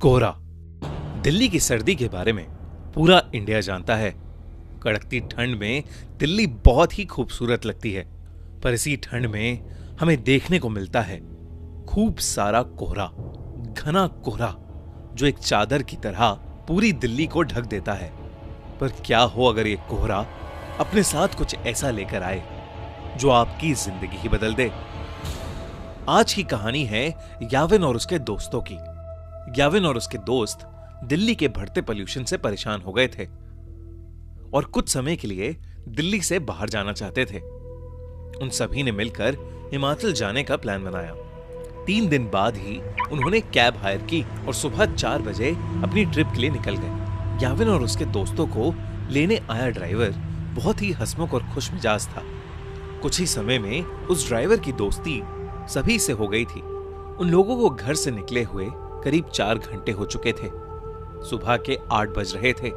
कोहरा दिल्ली की सर्दी के बारे में पूरा इंडिया जानता है। कड़कती ठंड में दिल्ली बहुत ही खूबसूरत लगती है, पर इसी ठंड में हमें देखने को मिलता है खूब सारा कोहरा, घना कोहरा जो एक चादर की तरह पूरी दिल्ली को ढक देता है। पर क्या हो अगर ये कोहरा अपने साथ कुछ ऐसा लेकर आए जो आपकी जिंदगी ही बदल दे। आज की कहानी है याविन और उसके दोस्तों की। याविन और उसके दोस्त दिल्ली के बढ़ते पोल्यूशन से परेशान हो गए थे और कुछ समय के लिए दिल्ली से बाहर जाना चाहते थे। उन सभी ने मिलकर हिमाचल जाने का प्लान बनाया। 3 दिन बाद ही उन्होंने कैब हायर की और सुबह 4 बजे अपनी ट्रिप के लिए निकल गए। याविन और उसके दोस्तों को लेने आया ड्राइवर बहुत ही हंसमुख और खुश मिजाज था। कुछ ही समय में उस ड्राइवर की दोस्ती सभी से हो गई थी। उन लोगों को घर से निकले हुए करीब 4 घंटे हो चुके थे। सुबह के 8 बज रहे थे।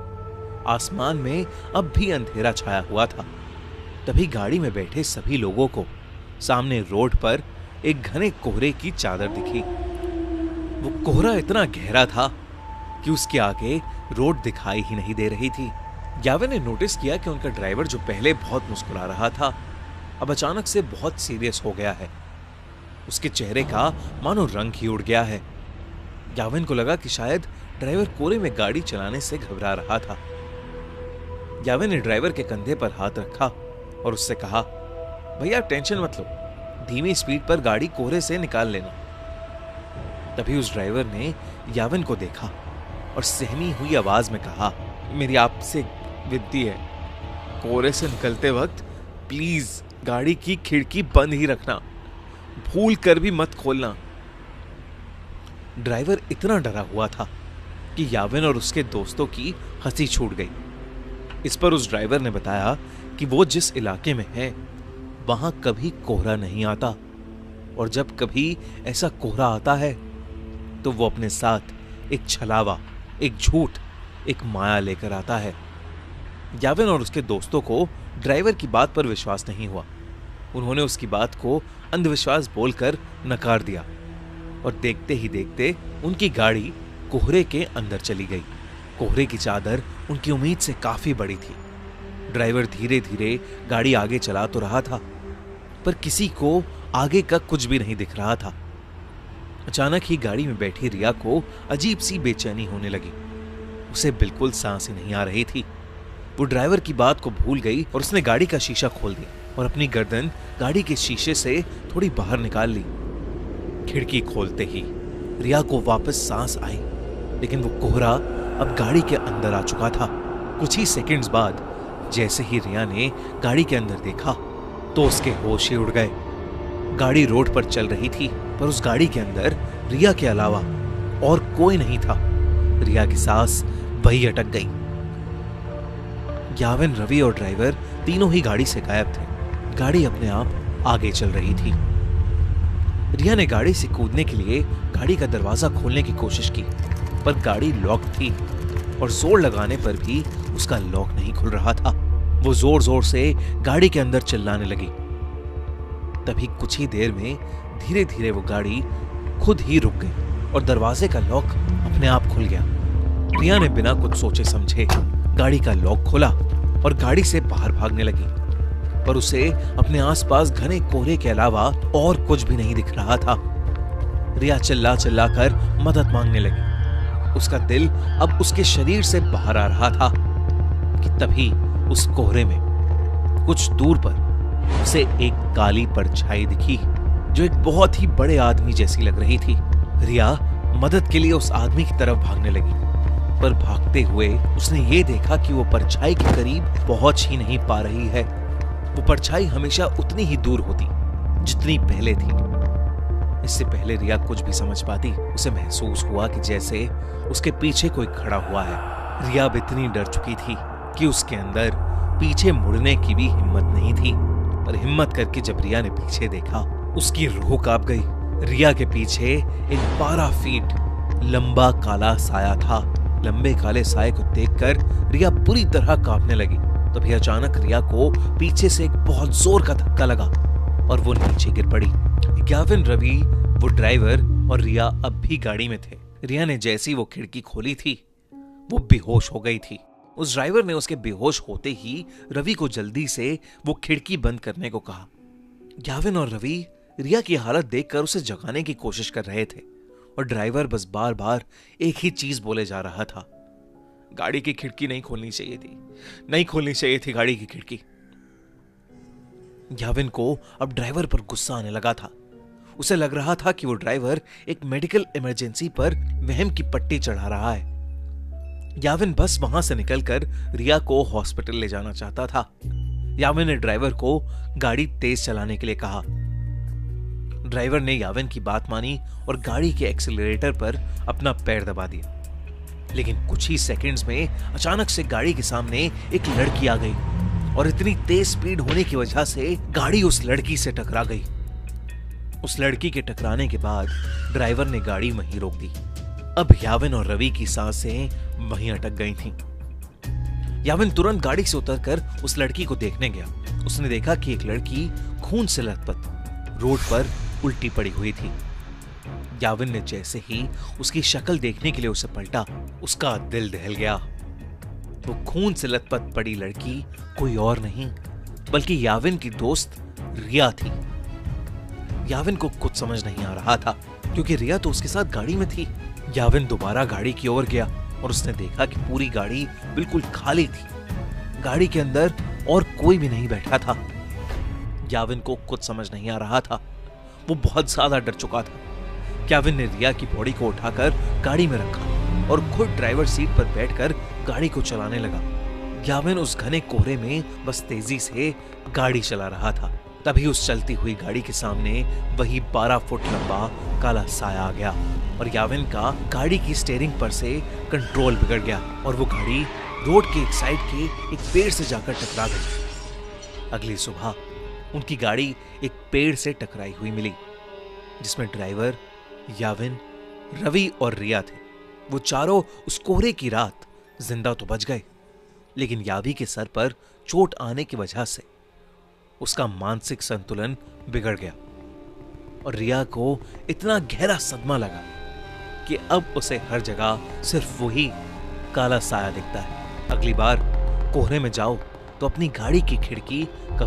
आसमान में अब भी अंधेरा छाया हुआ था। तभी गाड़ी में बैठे सभी लोगों को सामने रोड पर एक घने कोहरे की चादर दिखी। वो कोहरा इतना गहरा था कि उसके आगे रोड दिखाई ही नहीं दे रही थी। याविन ने नोटिस किया कि उनका ड्राइवर जो पहले बहुत मुस्कुरा रहा था, अब अचानक से बहुत सीरियस हो गया है। उसके चेहरे का मानो रंग ही उड़ गया है। याविन को लगा कि शायद ड्राइवर कोहरे में गाड़ी चलाने से घबरा रहा था। याविन ने ड्राइवर के कंधे पर हाथ रखा और उससे कहा, भैया टेंशन मत लो, धीमी स्पीड पर गाड़ी कोहरे से निकाल लेना। तभी उस ड्राइवर ने याविन को देखा और सहमी हुई आवाज में कहा, मेरी आपसे विनती है, कोहरे से निकलते वक्त प्लीज गाड़ी की खिड़की बंद ही रखना, भूल कर भी मत खोलना। ड्राइवर इतना डरा हुआ था कि याविन और उसके दोस्तों की हंसी छूट गई। इस पर उस ड्राइवर ने बताया कि वो जिस इलाके में है वहां कभी कोहरा नहीं आता और जब कभी ऐसा कोहरा आता है तो वो अपने साथ एक छलावा, एक झूठ, एक माया लेकर आता है। याविन और उसके दोस्तों को ड्राइवर की बात पर विश्वास नहीं हुआ। उन्होंने उसकी बात को अंधविश्वास बोलकर नकार दिया और देखते ही देखते उनकी गाड़ी कोहरे के अंदर चली गई। कोहरे की चादर उनकी उम्मीद से काफी बड़ी थी। ड्राइवर धीरे धीरे गाड़ी आगे चला तो रहा था, पर किसी को आगे का कुछ भी नहीं दिख रहा था। अचानक ही गाड़ी में बैठी रिया को अजीब सी बेचैनी होने लगी। उसे बिल्कुल सांस ही नहीं आ रही थी। वो ड्राइवर की बात को भूल गई और उसने गाड़ी का शीशा खोल दिया और अपनी गर्दन गाड़ी के शीशे से थोड़ी बाहर निकाल ली। खिड़की खोलते ही रिया को वापस सांस आई, लेकिन वो कोहरा अब गाड़ी के अंदर आ चुका था। कुछ ही सेकंड्स बाद जैसे ही रिया ने गाड़ी के अंदर देखा तो उसके होश ही उड़ गए। गाड़ी रोड पर चल रही थी, पर उस गाड़ी के अंदर रिया के अलावा और कोई नहीं था। रिया की सांस वही अटक गई। याविन, रवि और ड्राइवर तीनों ही गाड़ी से गायब थे। गाड़ी अपने आप आगे चल रही थी। रिया ने गाड़ी से कूदने के लिए गाड़ी का दरवाजा खोलने की कोशिश की, पर गाड़ी लॉक थी और जोर लगाने पर भी उसका लॉक नहीं खुल रहा था। वो जोर जोर से गाड़ी के अंदर चिल्लाने लगी। तभी कुछ ही देर में धीरे धीरे वो गाड़ी खुद ही रुक गई और दरवाजे का लॉक अपने आप खुल गया। रिया ने बिना कुछ सोचे समझे गाड़ी का लॉक खोला और गाड़ी से बाहर भागने लगी, पर उसे अपने आसपास घने कोहरे के अलावा और कुछ भी नहीं दिख रहा था। रिया चिल्ला चिल्ला कर मदद मांगने लगी। उसका दिल अब उसके शरीर से बाहर आ रहा था कि तभी उस कोहरे में कुछ दूर पर उसे एक काली परछाई दिखी जो एक बहुत ही बड़े आदमी जैसी लग रही थी। रिया मदद के लिए उस आदमी की तरफ भागने लगी, पर भागते हुए उसने ये देखा कि वो परछाई के करीब पहुंच ही नहीं पा रही है। वो परछाई हमेशा उतनी ही दूर होती जितनी पहले थी। इससे पहले रिया कुछ भी समझ पाती, उसे महसूस हुआ कि जैसे उसके पीछे कोई खड़ा हुआ है। रिया अब इतनी डर चुकी थी कि उसके अंदर पीछे मुड़ने की भी हिम्मत नहीं थी। पर हिम्मत करके जब रिया ने पीछे देखा, उसकी रूह कांप गई। रिया के पीछे एक 12 फीट लंबा काला साया था। लंबे काले साए को देखकर रिया बुरी तरह कांपने लगी। तभी अचानक रिया को पीछे से एक बहुत जोर का धक्का लगा और वो नीचे गिर पड़ी। याविन, रवि, वो ड्राइवर और रिया अब भी गाड़ी में थे। रिया ने जैसी वो खिड़की खोली थी, वो बेहोश हो गई थी। उस ड्राइवर ने उसके बेहोश होते ही रवि को जल्दी से वो खिड़की बंद करने को कहा। याविन और रवि रिया की हालत देखकर उसे जगाने की कोशिश कर रहे थे और ड्राइवर बस बार बार एक ही चीज बोले जा रहा था, गाड़ी की खिड़की नहीं खोलनी चाहिए थी, नहीं खोलनी चाहिए थी गाड़ी की खिड़की। याविन को अब ड्राइवर पर गुस्सा आने लगा था। उसे लग रहा था कि वो ड्राइवर एक मेडिकल इमरजेंसी पर वहम की पट्टी चढ़ा रहा है। याविन बस वहां से निकलकर रिया को हॉस्पिटल ले जाना चाहता था। याविन ने ड्राइवर को गाड़ी तेज चलाने के लिए कहा। ड्राइवर ने याविन की बात मानी और गाड़ी के एक्सीलरेटर पर अपना पैर दबा दिया। लेकिन कुछ ही सेकंड्स में अचानक से गाड़ी के सामने एक लड़की आ गई और इतनी तेज स्पीड होने की वजह से गाड़ी उस लड़की से टकरा गई। उस लड़की के टकराने के बाद ड्राइवर ने गाड़ी वहीं रोक दी। अब याविन और रवि की सांसें वहीं अटक गई थीं। याविन तुरंत गाड़ी से उतरकर उस लड़की को देखने गया। उसने देखा कि एक लड़की खून से लथपथ रोड पर उल्टी पड़ी हुई थी। याविन ने जैसे ही उसकी शक्ल देखने के लिए उसे पलटा, उसका दिल दहल गया। वो खून से लथपथ पड़ी लड़की कोई और नहीं बल्कि याविन की दोस्त रिया थी। याविन को कुछ समझ नहीं आ रहा था क्योंकि रिया तो उसके साथ गाड़ी में थी। याविन दोबारा गाड़ी की ओर गया और उसने देखा कि पूरी गाड़ी बिल्कुल खाली थी। गाड़ी के अंदर और कोई भी नहीं बैठा था। याविन को कुछ समझ नहीं आ रहा था। वो बहुत ज्यादा डर चुका था। याविन ने रिया की बॉडी को उठाकर गाड़ी में रखा और खुद ड्राइवर सीट पर बैठकर गाड़ी को चलाने लगा। याविन उस घने कोहरे में बस तेजी से गाड़ी चला रहा था। तभी उस चलती हुई गाड़ी के सामने वही 12 फुट लंबा काला साया आ गया और याविन का गाड़ी की स्टीयरिंग पर से कंट्रोल बिगड़ गया और वो गाड़ी रोड के एक साइड के एक पेड़ से जाकर टकरा गई। अगली सुबह उनकी गाड़ी एक पेड़ से टकराई हुई मिली जिसमें ड्राइवर, याविन, रवि और रिया थे। वो चारों उस कोहरे की रात जिंदा तो बच गए, लेकिन यावी के सर पर चोट आने की वजह से उसका मानसिक संतुलन बिगड़ गया और रिया को इतना गहरा सदमा लगा कि अब उसे हर जगह सिर्फ वही काला साया दिखता है। अगली बार कोहरे में जाओ तो अपनी गाड़ी की खिड़की कभी